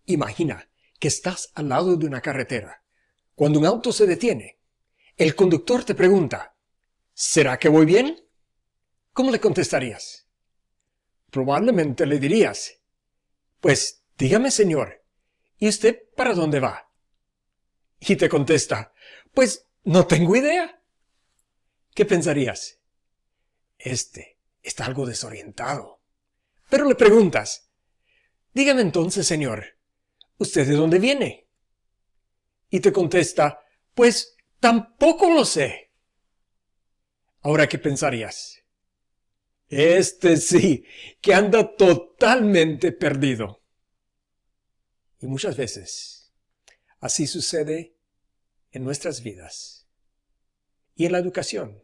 Imagina que estás al lado de una carretera. Cuando un auto se detiene, el conductor te pregunta, ¿será que voy bien? ¿Cómo le contestarías? Probablemente le dirías, pues dígame, señor, ¿y usted para dónde va? Y te contesta, pues no tengo idea. ¿Qué pensarías? Este está algo desorientado. Pero le preguntas, dígame entonces, señor, ¿usted de dónde viene? Y te contesta, pues tampoco lo sé. Ahora, ¿qué pensarías? Este sí, que anda totalmente perdido. Y muchas veces, así sucede en nuestras vidas. Y en la educación,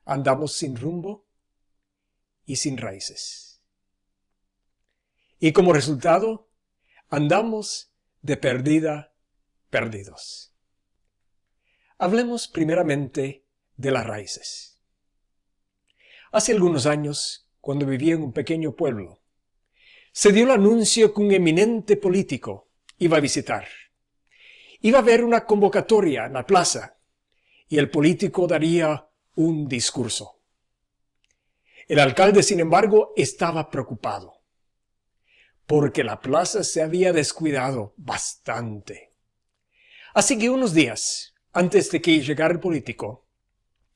andamos sin rumbo y sin raíces. Y como resultado, andamos de perdida perdidos. Hablemos primeramente de las raíces. Hace algunos años, cuando vivía en un pequeño pueblo, se dio el anuncio que un eminente político iba a visitar. Iba a haber una convocatoria en la plaza y el político daría un discurso. El alcalde, sin embargo, estaba preocupado porque la plaza se había descuidado bastante. Así que unos días antes de que llegara el político,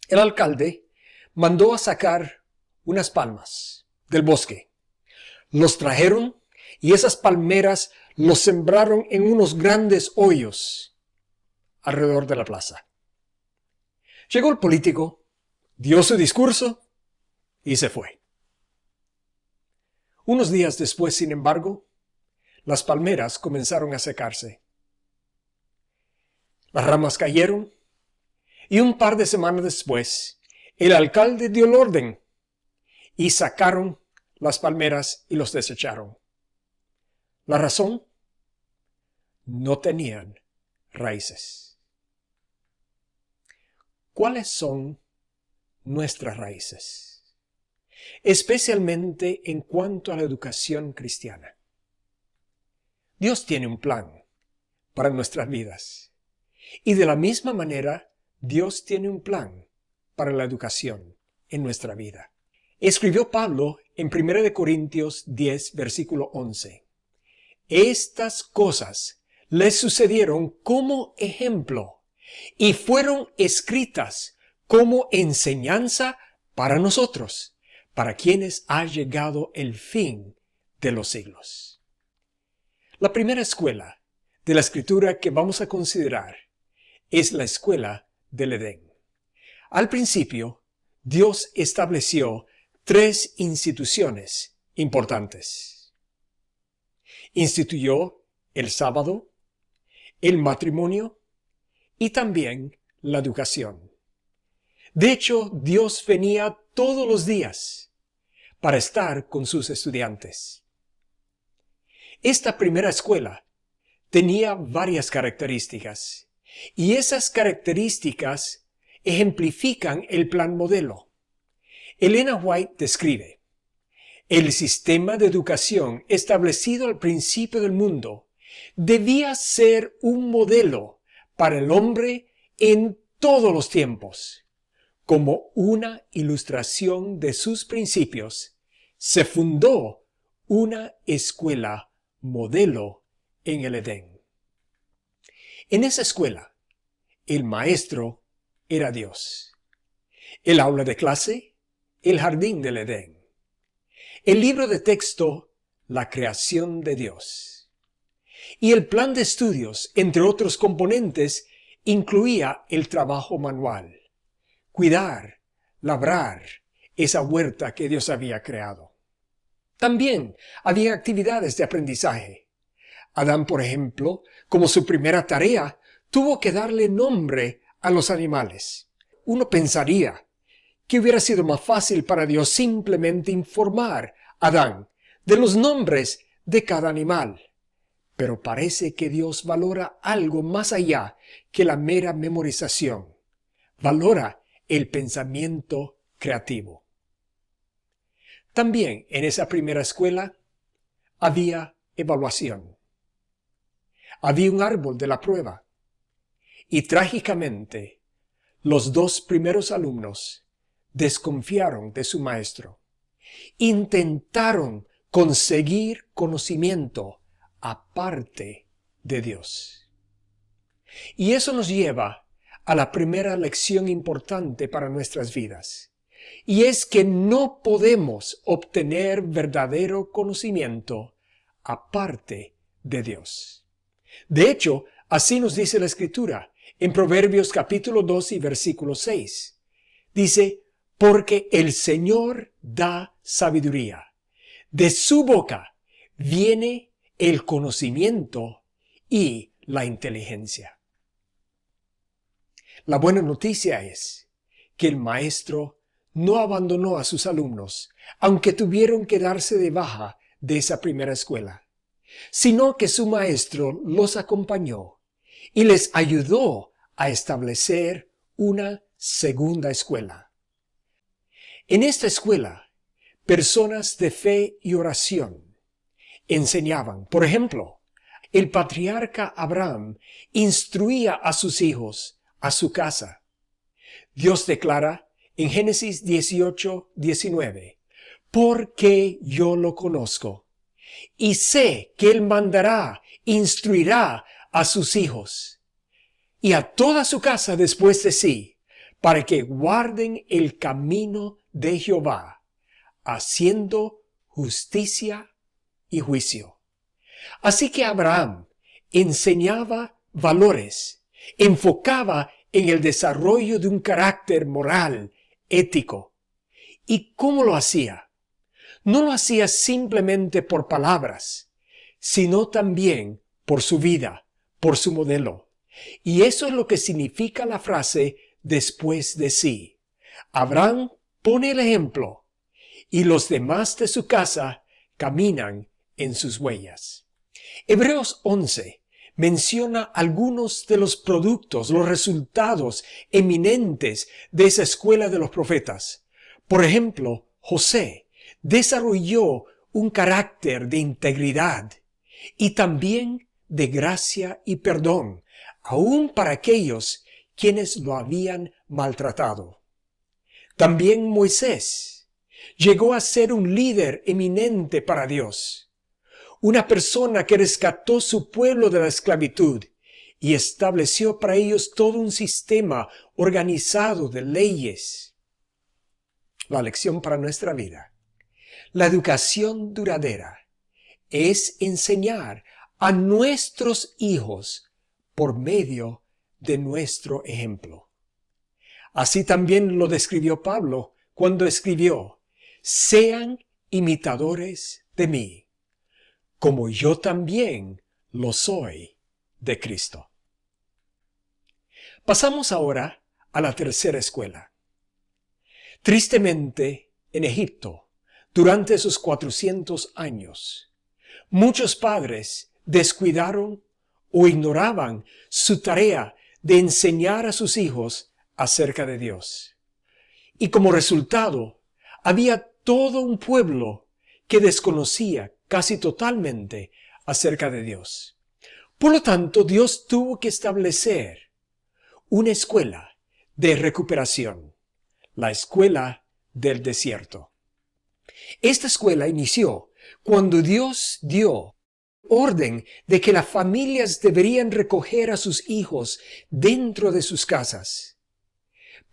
el alcalde mandó a sacar unas palmas del bosque. Los trajeron y esas palmeras los sembraron en unos grandes hoyos alrededor de la plaza. Llegó el político, dio su discurso y se fue. Unos días después, sin embargo, las palmeras comenzaron a secarse. Las ramas cayeron y un par de semanas después, el alcalde dio el orden y sacaron las palmeras y los desecharon. ¿La razón? No tenían raíces. ¿Cuáles son nuestras raíces? Especialmente en cuanto a la educación cristiana. Dios tiene un plan para nuestras vidas. Y de la misma manera, Dios tiene un plan para la educación en nuestra vida. Escribió Pablo en 1 Corintios 10, versículo 11. Estas cosas les sucedieron como ejemplo y fueron escritas como enseñanza para nosotros, para quienes ha llegado el fin de los siglos. La primera escuela de la Escritura que vamos a considerar es la escuela del Edén. Al principio, Dios estableció 3 instituciones importantes. Instituyó el sábado, el matrimonio y también la educación. De hecho, Dios venía todos los días para estar con sus estudiantes. Esta primera escuela tenía varias características y esas características ejemplifican el plan modelo. Elena White describe: el sistema de educación establecido al principio del mundo debía ser un modelo para el hombre en todos los tiempos. Como una ilustración de sus principios, se fundó una escuela modelo en el Edén. En esa escuela, el maestro era Dios. El aula de clase, el jardín del Edén. El libro de texto, la creación de Dios. Y el plan de estudios, entre otros componentes, incluía el trabajo manual. Cuidar, labrar esa huerta que Dios había creado. También había actividades de aprendizaje. Adán, por ejemplo, como su primera tarea, tuvo que darle nombre a los animales. Uno pensaría que hubiera sido más fácil para Dios simplemente informar a Adán de los nombres de cada animal. Pero parece que Dios valora algo más allá que la mera memorización. Valora el pensamiento creativo. También en esa primera escuela había evaluación. había un árbol de la prueba. Y trágicamente, los 2 primeros alumnos desconfiaron de su maestro. Intentaron conseguir conocimiento aparte de Dios. Y eso nos lleva a la primera lección importante para nuestras vidas. Y es que no podemos obtener verdadero conocimiento aparte de Dios. De hecho, así nos dice la Escritura en Proverbios capítulo 2 y versículo 6. Dice, porque el Señor da sabiduría. De su boca viene el conocimiento y la inteligencia. La buena noticia es que el maestro no abandonó a sus alumnos, aunque tuvieron que darse de baja de esa primera escuela, sino que su maestro los acompañó y les ayudó a establecer una segunda escuela. En esta escuela, personas de fe y oración enseñaban. Por ejemplo, el patriarca Abraham instruía a sus hijos, a su casa. Dios declara en Génesis 18:19, porque yo lo conozco y sé que él mandará, instruirá a sus hijos y a toda su casa después de sí, para que guarden el camino de Jehová, haciendo justicia y juicio. Así que Abraham enseñaba valores, enfocaba en el desarrollo de un carácter moral, ético. ¿Y cómo lo hacía? No lo hacía simplemente por palabras, sino también por su vida, por su modelo. Y eso es lo que significa la frase después de sí. Abraham pone el ejemplo y los demás de su casa caminan en sus huellas. Hebreos 11 menciona algunos de los productos, los resultados eminentes de esa escuela de los profetas. Por ejemplo, José desarrolló un carácter de integridad y también de gracia y perdón, aun para aquellos quienes lo habían maltratado. También Moisés llegó a ser un líder eminente para Dios, una persona que rescató su pueblo de la esclavitud y estableció para ellos todo un sistema organizado de leyes. La lección para nuestra vida. La educación duradera es enseñar a nuestros hijos por medio de nuestro ejemplo. Así también lo describió Pablo cuando escribió, sean imitadores de mí, como yo también lo soy de Cristo. Pasamos ahora a la tercera escuela. Tristemente, en Egipto, durante esos 400 años, muchos padres descuidaron o ignoraban su tarea de enseñar a sus hijos acerca de Dios. Y como resultado, había todo un pueblo que desconocía casi totalmente acerca de Dios. Por lo tanto, Dios tuvo que establecer una escuela de recuperación, la escuela del desierto. Esta escuela inició cuando Dios dio orden de que las familias deberían recoger a sus hijos dentro de sus casas,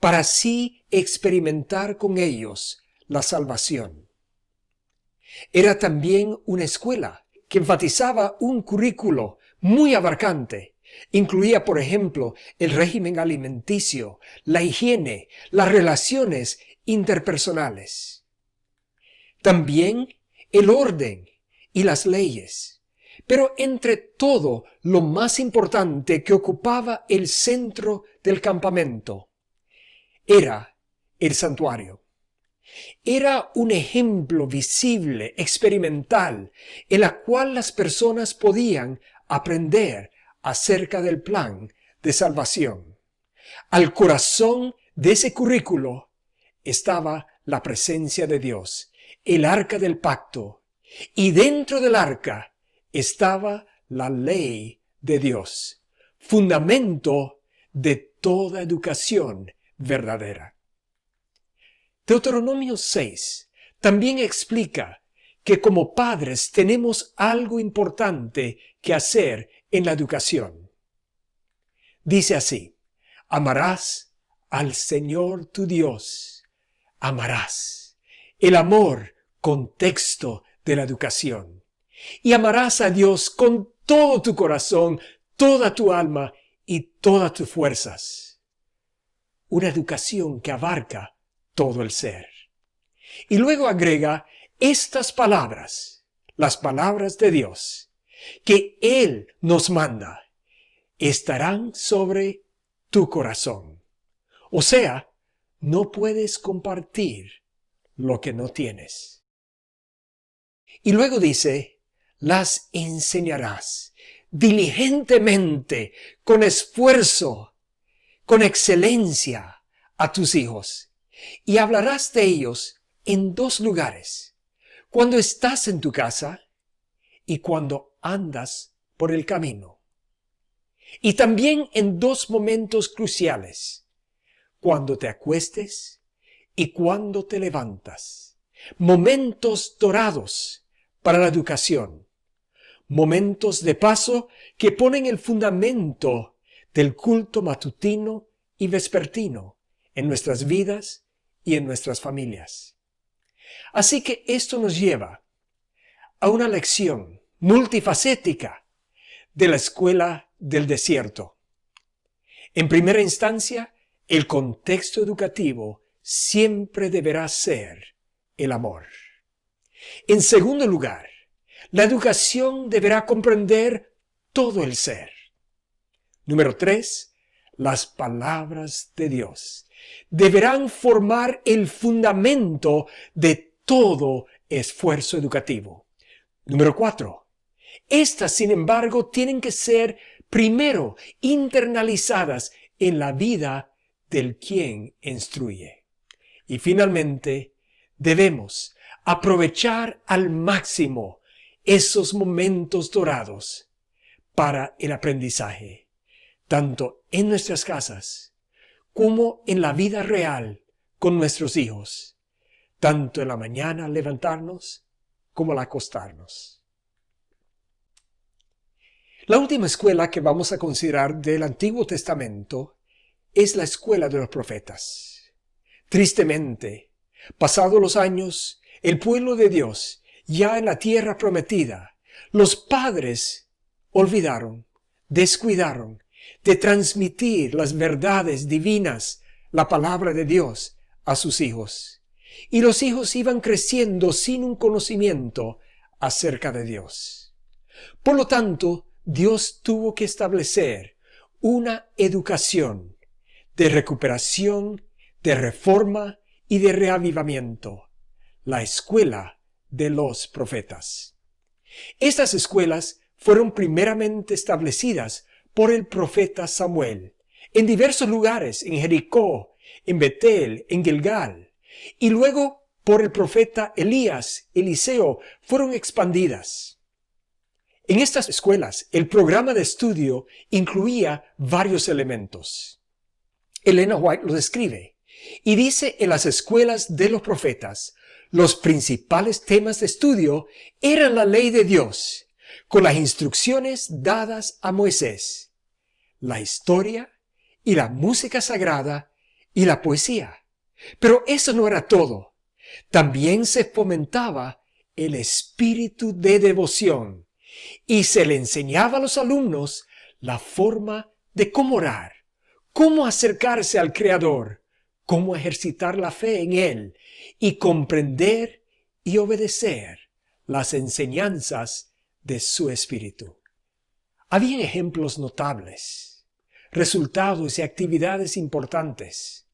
para así experimentar con ellos la salvación. Era también una escuela que enfatizaba un currículo muy abarcante. Incluía, por ejemplo, el régimen alimenticio, la higiene, las relaciones interpersonales. También el orden y las leyes. Pero entre todo, lo más importante que ocupaba el centro del campamento era el santuario. Era un ejemplo visible, experimental, en el cual las personas podían aprender acerca del plan de salvación. Al corazón de ese currículo estaba la presencia de Dios, el arca del pacto, y dentro del arca estaba la ley de Dios, fundamento de toda educación verdadera. Deuteronomio 6 también explica que como padres tenemos algo importante que hacer en la educación. Dice así: amarás al Señor tu Dios. Amarás. El amor, contexto de la educación. Y amarás a Dios con todo tu corazón, toda tu alma y todas tus fuerzas. Una educación que abarca todo el ser. Y luego agrega estas palabras, las palabras de Dios, que Él nos manda, estarán sobre tu corazón. O sea, no puedes compartir lo que no tienes. Y luego dice, las enseñarás diligentemente, con esfuerzo, con excelencia a tus hijos, y hablarás de ellos en 2 lugares, cuando estás en tu casa y cuando andas por el camino. Y también en 2 momentos cruciales, cuando te acuestes y cuando te levantas. Momentos dorados para la educación. Momentos de paso que ponen el fundamento del culto matutino y vespertino en nuestras vidas y en nuestras familias. Así que esto nos lleva a una lección multifacética de la escuela del desierto. En primera instancia, el contexto educativo siempre deberá ser el amor. En segundo lugar, la educación deberá comprender todo el ser. Número 3, las palabras de Dios deberán formar el fundamento de todo esfuerzo educativo. Número 4, estas, sin embargo, tienen que ser primero internalizadas en la vida del quien instruye. Y finalmente, debemos aprovechar al máximo esos momentos dorados para el aprendizaje, tanto en nuestras casas como en la vida real con nuestros hijos, tanto en la mañana al levantarnos como al acostarnos. La última escuela que vamos a considerar del Antiguo Testamento es la escuela de los profetas. Tristemente, pasados los años, el pueblo de Dios, ya en la tierra prometida, los padres olvidaron, descuidaron de transmitir las verdades divinas, la palabra de Dios, a sus hijos. Y los hijos iban creciendo sin un conocimiento acerca de Dios. Por lo tanto, Dios tuvo que establecer una educación de recuperación, de reforma y de reavivamiento, la escuela de los profetas. Estas escuelas fueron primeramente establecidas por el profeta Samuel en diversos lugares, en Jericó, en Betel, en Gilgal, y luego por el profeta Elías, Eliseo, fueron expandidas. En estas escuelas, el programa de estudio incluía varios elementos. Elena White lo describe y dice: en las escuelas de los profetas, los principales temas de estudio eran la ley de Dios, con las instrucciones dadas a Moisés, la historia y la música sagrada y la poesía. Pero eso no era todo. También se fomentaba el espíritu de devoción y se le enseñaba a los alumnos la forma de cómo orar, cómo acercarse al Creador, cómo ejercitar la fe en Él y comprender y obedecer las enseñanzas de su espíritu. Habían ejemplos notables, resultados y actividades importantes.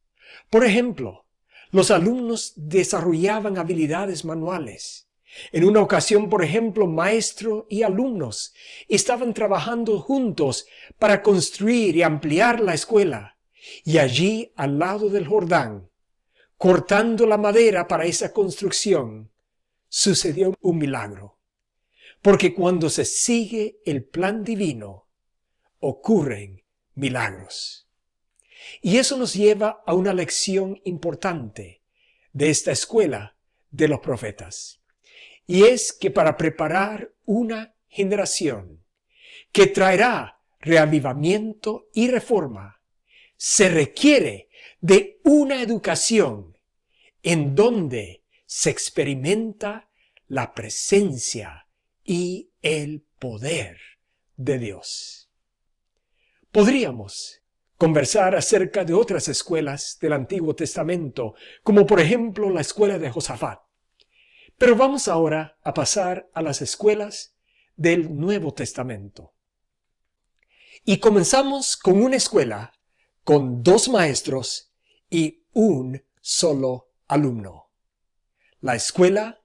Por ejemplo, los alumnos desarrollaban habilidades manuales. En una ocasión, por ejemplo, maestro y alumnos estaban trabajando juntos para construir y ampliar la escuela. Y allí, al lado del Jordán, cortando la madera para esa construcción, sucedió un milagro. Porque cuando se sigue el plan divino, ocurren milagros. Y eso nos lleva a una lección importante de esta escuela de los profetas. Y es que para preparar una generación que traerá reavivamiento y reforma, se requiere de una educación en donde se experimenta la presencia y el poder de Dios. Podríamos conversar acerca de otras escuelas del Antiguo Testamento, como por ejemplo la escuela de Josafat. Pero vamos ahora a pasar a las escuelas del Nuevo Testamento. Y comenzamos con una escuela con 2 maestros y un solo alumno. La escuela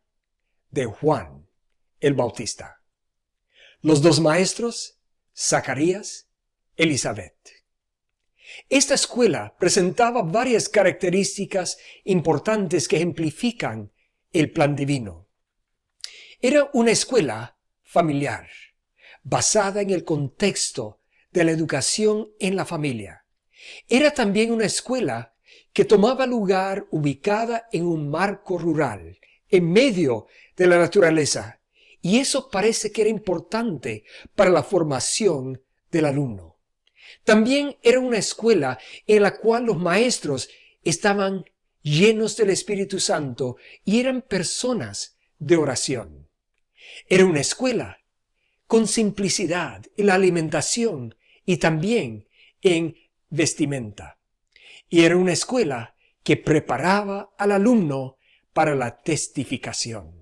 de Juan el Bautista. Los 2 maestros, Zacarías, Elizabeth. Esta escuela presentaba varias características importantes que ejemplifican el plan divino. Era una escuela familiar, basada en el contexto de la educación en la familia. Era también una escuela que tomaba lugar ubicada en un marco rural, en medio de la naturaleza, y eso parece que era importante para la formación del alumno. También era una escuela en la cual los maestros estaban llenos del Espíritu Santo y eran personas de oración. Era una escuela con simplicidad en la alimentación y también en vestimenta. Y era una escuela que preparaba al alumno para la testificación.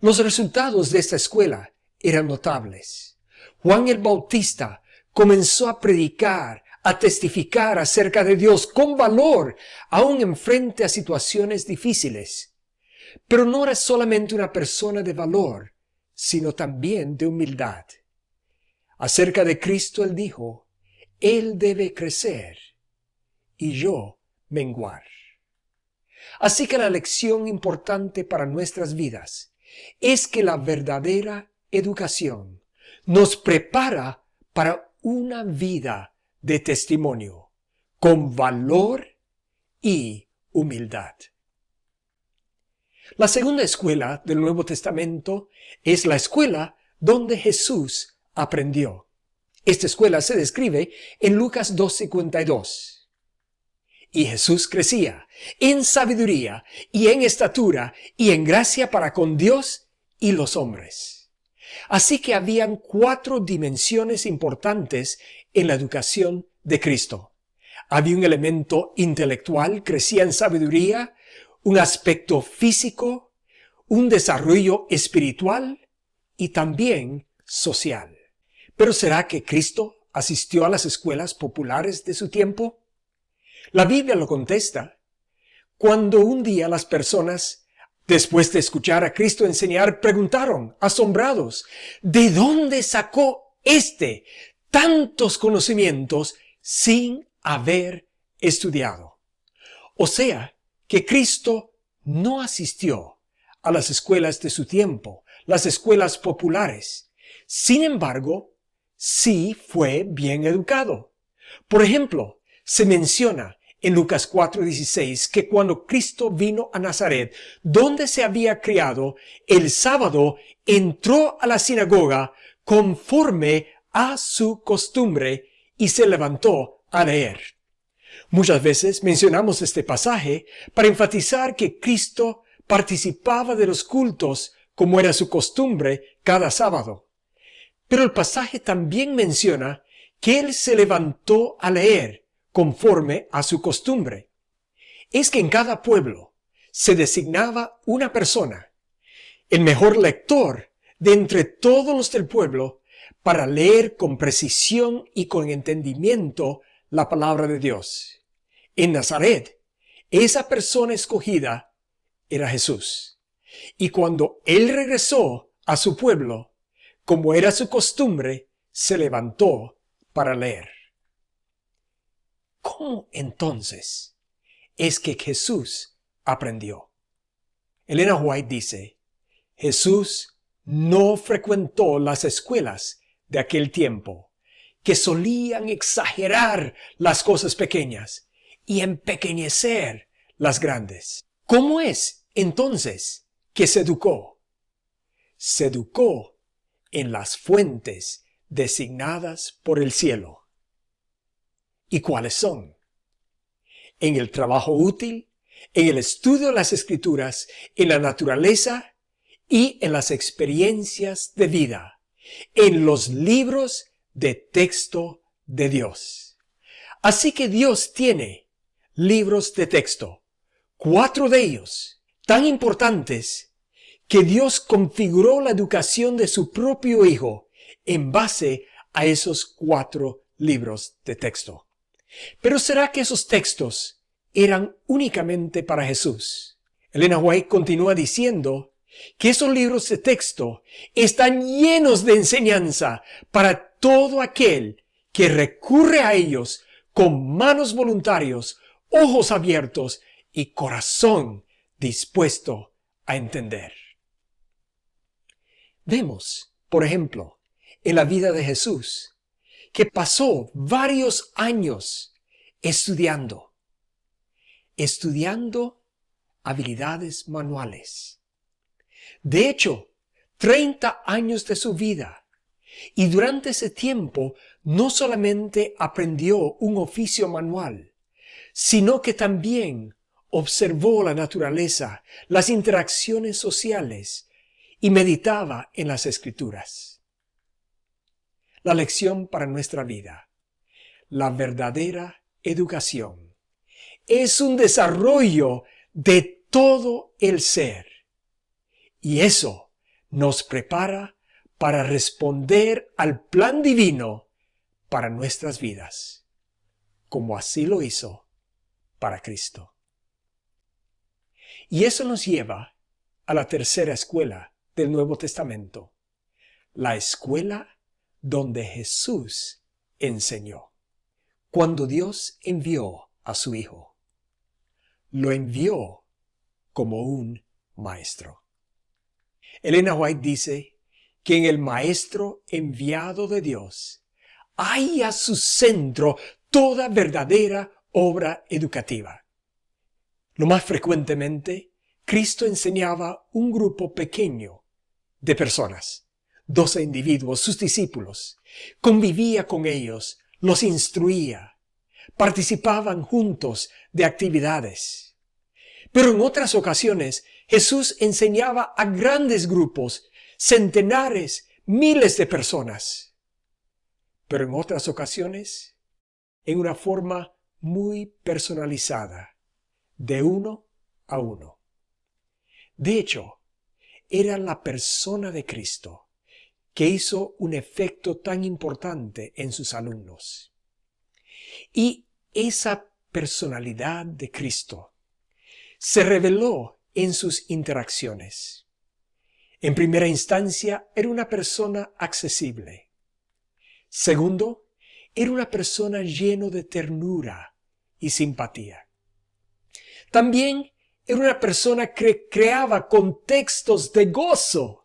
Los resultados de esta escuela eran notables. Juan el Bautista comenzó a predicar, a testificar acerca de Dios con valor, aún enfrente a situaciones difíciles. Pero no era solamente una persona de valor, sino también de humildad. Acerca de Cristo él dijo, Él debe crecer y yo menguar. Así que la lección importante para nuestras vidas es que la verdadera educación nos prepara para una vida de testimonio, con valor y humildad. La segunda escuela del Nuevo Testamento es la escuela donde Jesús aprendió. Esta escuela se describe en Lucas 2:52. Y Jesús crecía en sabiduría y en estatura y en gracia para con Dios y los hombres. Así que habían 4 dimensiones importantes en la educación de Cristo. Había un elemento intelectual, crecía en sabiduría, un aspecto físico, un desarrollo espiritual y también social. ¿Pero será que Cristo asistió a las escuelas populares de su tiempo? La Biblia lo contesta. Cuando un día las personas, después de escuchar a Cristo enseñar, preguntaron, asombrados, ¿de dónde sacó tantos conocimientos sin haber estudiado? O sea, que Cristo no asistió a las escuelas de su tiempo, las escuelas populares. Sin embargo, sí fue bien educado. Por ejemplo, se menciona en Lucas 4:16 que cuando Cristo vino a Nazaret, donde se había criado, el sábado entró a la sinagoga conforme a su costumbre y se levantó a leer. Muchas veces mencionamos este pasaje para enfatizar que Cristo participaba de los cultos como era su costumbre cada sábado. Pero el pasaje también menciona que él se levantó a leer conforme a su costumbre. Es que en cada pueblo se designaba una persona, el mejor lector de entre todos los del pueblo, para leer con precisión y con entendimiento la palabra de Dios. En Nazaret, esa persona escogida era Jesús. Y cuando él regresó a su pueblo, como era su costumbre, se levantó para leer. ¿Cómo entonces es que Jesús aprendió? Elena White dice, Jesús no frecuentó las escuelas de aquel tiempo, que solían exagerar las cosas pequeñas y empequeñecer las grandes. ¿Cómo es entonces que se educó? Se educó en las fuentes designadas por el cielo. ¿Y cuáles son? En el trabajo útil, en el estudio de las Escrituras, en la naturaleza y en las experiencias de vida, en los libros de texto de Dios. Así que Dios tiene libros de texto, 4 de ellos, tan importantes que Dios configuró la educación de su propio Hijo en base a esos 4 libros de texto. Pero ¿será que esos textos eran únicamente para Jesús? Elena White continúa diciendo que esos libros de texto están llenos de enseñanza para todo aquel que recurre a ellos con manos voluntarios, ojos abiertos y corazón dispuesto a entender. Vemos, por ejemplo, en la vida de Jesús, que pasó varios años estudiando habilidades manuales. De hecho, 30 años de su vida. Y durante ese tiempo no solamente aprendió un oficio manual, sino que también observó la naturaleza, las interacciones sociales y meditaba en las Escrituras. La lección para nuestra vida. La verdadera educación es un desarrollo de todo el ser. Y eso nos prepara para responder al plan divino para nuestras vidas, como así lo hizo para Cristo. Y eso nos lleva a la tercera escuela del Nuevo Testamento, la escuela donde Jesús enseñó. Cuando Dios envió a su Hijo, lo envió como un maestro. Elena White dice que en el maestro enviado de Dios hay a su centro toda verdadera obra educativa. Lo más frecuentemente, Cristo enseñaba un grupo pequeño de personas, 12 individuos, sus discípulos. Convivía con ellos, los instruía, participaban juntos de actividades. Pero en otras ocasiones, Jesús enseñaba a grandes grupos, centenares, miles de personas. Pero en otras ocasiones, en una forma muy personalizada, de uno a uno. De hecho, era la persona de Cristo que hizo un efecto tan importante en sus alumnos. Y esa personalidad de Cristo se reveló en sus interacciones. En primera instancia, era una persona accesible. Segundo, era una persona llena de ternura y simpatía. También era una persona que creaba contextos de gozo.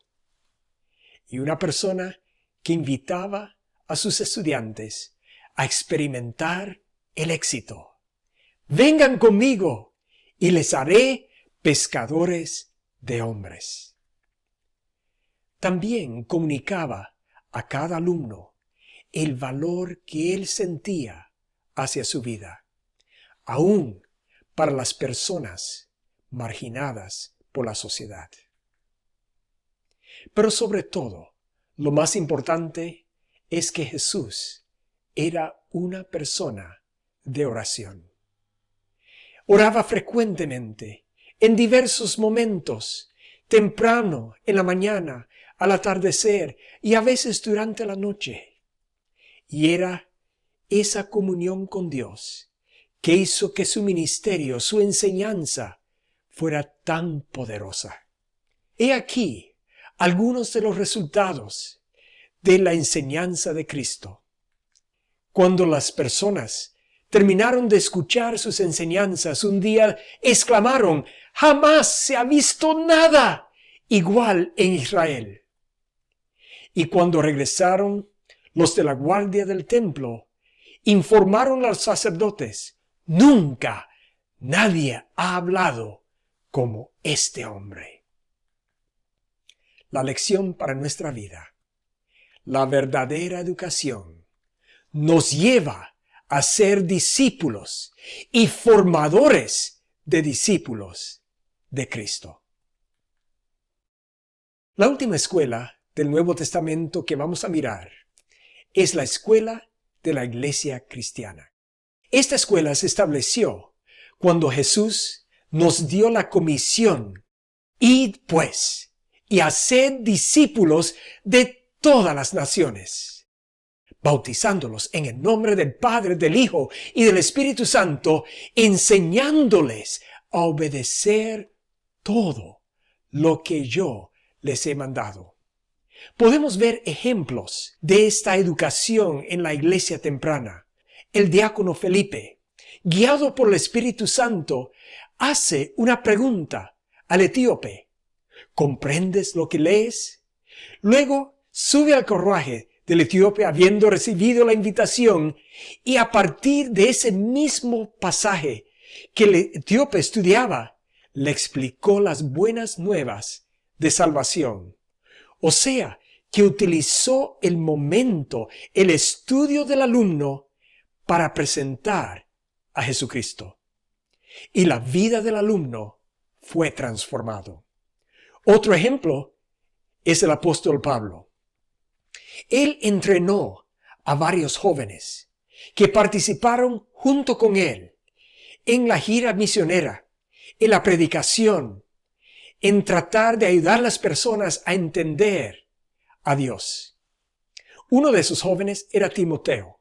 Y una persona que invitaba a sus estudiantes a experimentar el éxito. Vengan conmigo y les haré pescadores de hombres. También comunicaba a cada alumno el valor que él sentía hacia su vida, aún para las personas marginadas por la sociedad. Pero sobre todo, lo más importante es que Jesús era una persona de oración. Oraba frecuentemente, en diversos momentos, temprano, en la mañana, al atardecer y a veces durante la noche. Y era esa comunión con Dios que hizo que su ministerio, su enseñanza, fuera tan poderosa. He aquí algunos de los resultados de la enseñanza de Cristo. Cuando las personas terminaron de escuchar sus enseñanzas, un día exclamaron: «¡Jamás se ha visto nada igual en Israel!». Y cuando regresaron, los de la guardia del templo, informaron a los sacerdotes: nunca nadie ha hablado como este hombre. La lección para nuestra vida: la verdadera educación nos lleva a ser discípulos y formadores de discípulos de Cristo. La última escuela del Nuevo Testamento que vamos a mirar es la escuela de la iglesia cristiana. Esta escuela se estableció cuando Jesús nos dio la comisión: id pues y haced discípulos de todas las naciones, bautizándolos en el nombre del Padre, del Hijo y del Espíritu Santo, enseñándoles a obedecer todo lo que yo les he mandado. Podemos ver ejemplos de esta educación en la iglesia temprana. El diácono Felipe, guiado por el Espíritu Santo, hace una pregunta al etíope: ¿comprendes lo que lees? Luego sube al carruaje del etíope habiendo recibido la invitación, y a partir de ese mismo pasaje que el etíope estudiaba, le explicó las buenas nuevas de salvación. O sea, que utilizó el momento, el estudio del alumno, para presentar a Jesucristo. Y la vida del alumno fue transformado. Otro ejemplo es el apóstol Pablo. Él entrenó a varios jóvenes que participaron junto con él en la gira misionera, en la predicación, en tratar de ayudar a las personas a entender a Dios. Uno de esos jóvenes era Timoteo.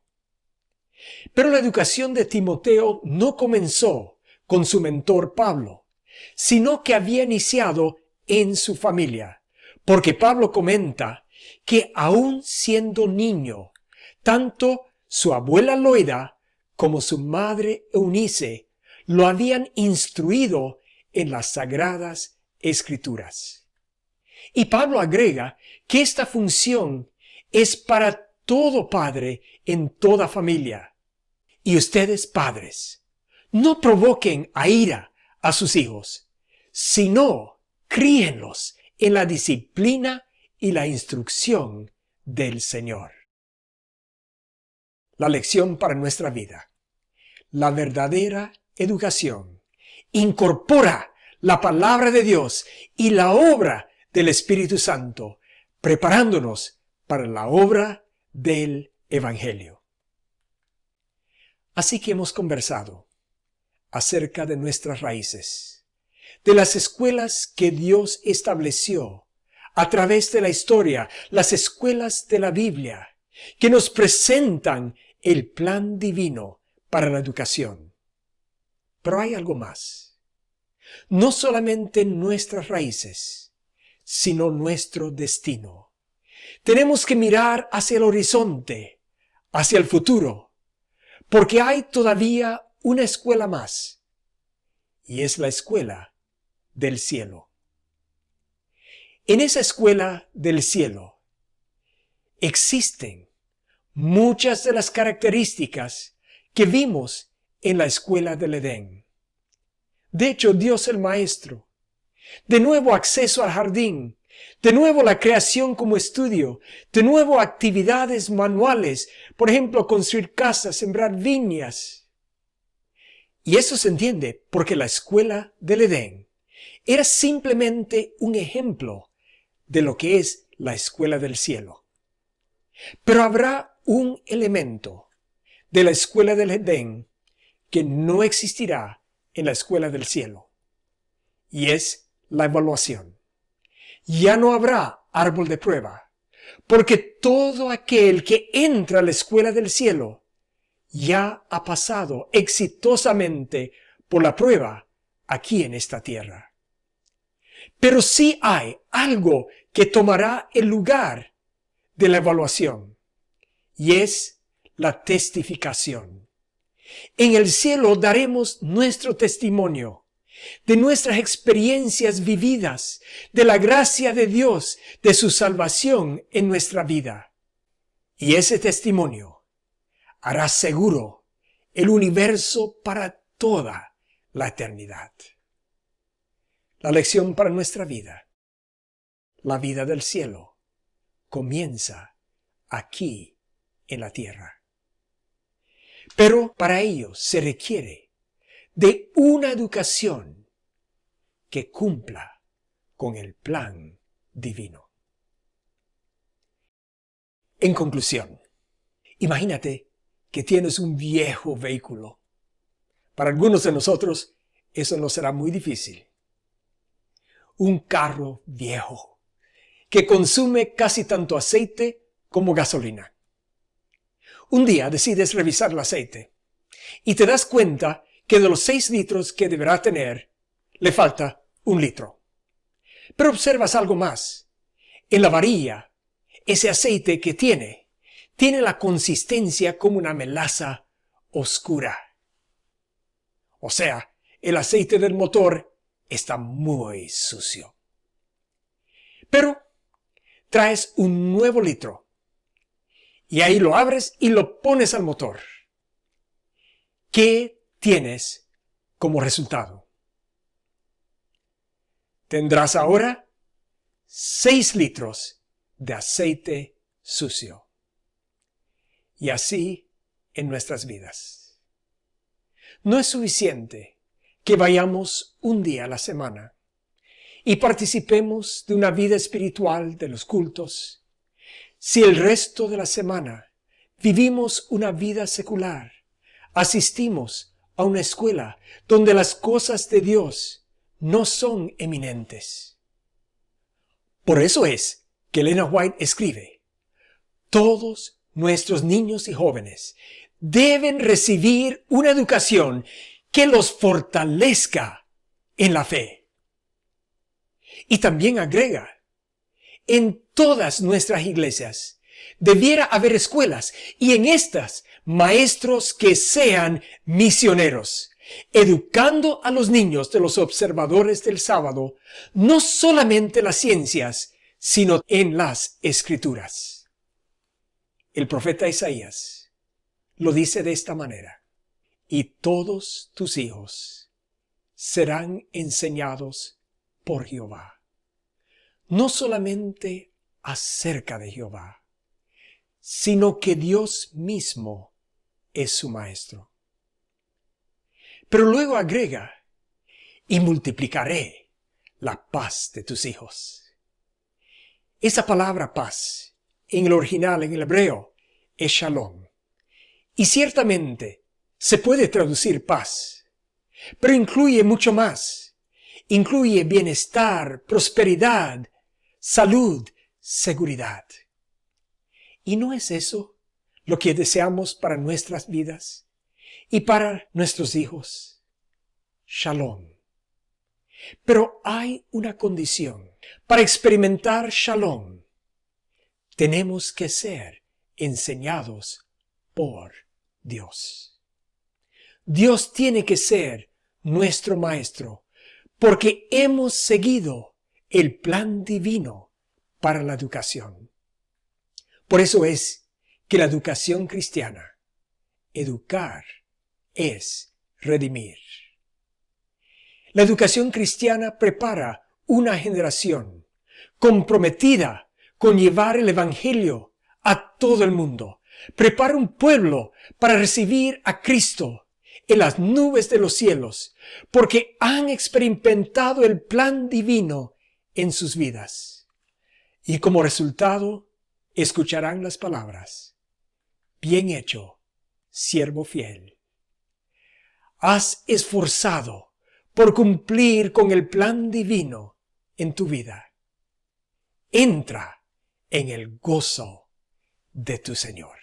Pero la educación de Timoteo no comenzó con su mentor Pablo, sino que había iniciado en su familia, porque Pablo comenta que aún siendo niño, tanto su abuela Loida como su madre Eunice lo habían instruido en las sagradas Escrituras. Y Pablo agrega que esta función es para todo padre en toda familia. Y ustedes, padres, no provoquen a ira a sus hijos, sino críenlos en la disciplina y la instrucción del Señor. La lección para nuestra vida: la verdadera educación incorpora la palabra de Dios y la obra del Espíritu Santo, preparándonos para la obra del Evangelio. Así que hemos conversado acerca de nuestras raíces, de las escuelas que Dios estableció a través de la historia, las escuelas de la Biblia, que nos presentan el plan divino para la educación. Pero hay algo más. No solamente nuestras raíces, sino nuestro destino. Tenemos que mirar hacia el horizonte, hacia el futuro, porque hay todavía una escuela más, y es la escuela del cielo. En esa escuela del cielo existen muchas de las características que vimos en la escuela del Edén. De hecho, Dios el Maestro, de nuevo acceso al jardín, de nuevo la creación como estudio, de nuevo actividades manuales, por ejemplo, construir casas, sembrar viñas. Y eso se entiende porque la escuela del Edén era simplemente un ejemplo de lo que es la escuela del cielo. Pero habrá un elemento de la escuela del Edén que no existirá en la escuela del cielo, y es la evaluación. Ya no habrá árbol de prueba, porque todo aquel que entra a la escuela del cielo ya ha pasado exitosamente por la prueba aquí en esta tierra. Pero sí hay algo que tomará el lugar de la evaluación, y es la testificación. En el cielo daremos nuestro testimonio de nuestras experiencias vividas, de la gracia de Dios, de su salvación en nuestra vida. Y ese testimonio hará seguro el universo para toda la eternidad. La lección para nuestra vida, la vida del cielo, comienza aquí en la tierra. Pero para ello se requiere de una educación que cumpla con el plan divino. En conclusión, imagínate que tienes un viejo vehículo. Para algunos de nosotros eso no será muy difícil. Un carro viejo que consume casi tanto aceite como gasolina. Un día decides revisar el aceite y te das cuenta que de los 6 litros que deberá tener, le falta 1 litro. Pero observas algo más. En la varilla, ese aceite que tiene la consistencia como una melaza oscura. O sea, el aceite del motor está muy sucio. Pero traes un nuevo litro y ahí lo abres y lo pones al motor. ¿Qué tienes como resultado? Tendrás ahora 6 litros de aceite sucio. Y así en nuestras vidas. No es suficiente que vayamos un día a la semana y participemos de una vida espiritual de los cultos, si el resto de la semana vivimos una vida secular, asistimos a una escuela donde las cosas de Dios no son eminentes. Por eso es que Elena White escribe: todos nuestros niños y jóvenes deben recibir una educación que los fortalezca en la fe. Y también agrega: en todas nuestras iglesias debiera haber escuelas y en estas maestros que sean misioneros, educando a los niños de los observadores del sábado, no solamente las ciencias, sino en las escrituras. El profeta Isaías lo dice de esta manera: y todos tus hijos serán enseñados por Jehová. No solamente acerca de Jehová, sino que Dios mismo es su maestro. Pero luego agrega: y multiplicaré la paz de tus hijos. Esa palabra paz, en el original, en el hebreo, es shalom. Y ciertamente se puede traducir paz, pero incluye mucho más. Incluye bienestar, prosperidad, salud, seguridad. ¿Y no es eso lo que deseamos para nuestras vidas y para nuestros hijos? Shalom. Pero hay una condición. Para experimentar shalom, tenemos que ser enseñados por Dios. Dios tiene que ser nuestro maestro, porque hemos seguido el plan divino para la educación. Por eso es que la educación cristiana, educar, es redimir. La educación cristiana prepara una generación comprometida con llevar el evangelio a todo el mundo. Prepara un pueblo para recibir a Cristo en las nubes de los cielos, porque han experimentado el plan divino en sus vidas. Y como resultado, escucharán las palabras: bien hecho, siervo fiel. Has esforzado por cumplir con el plan divino en tu vida. Entra en el gozo de tu Señor.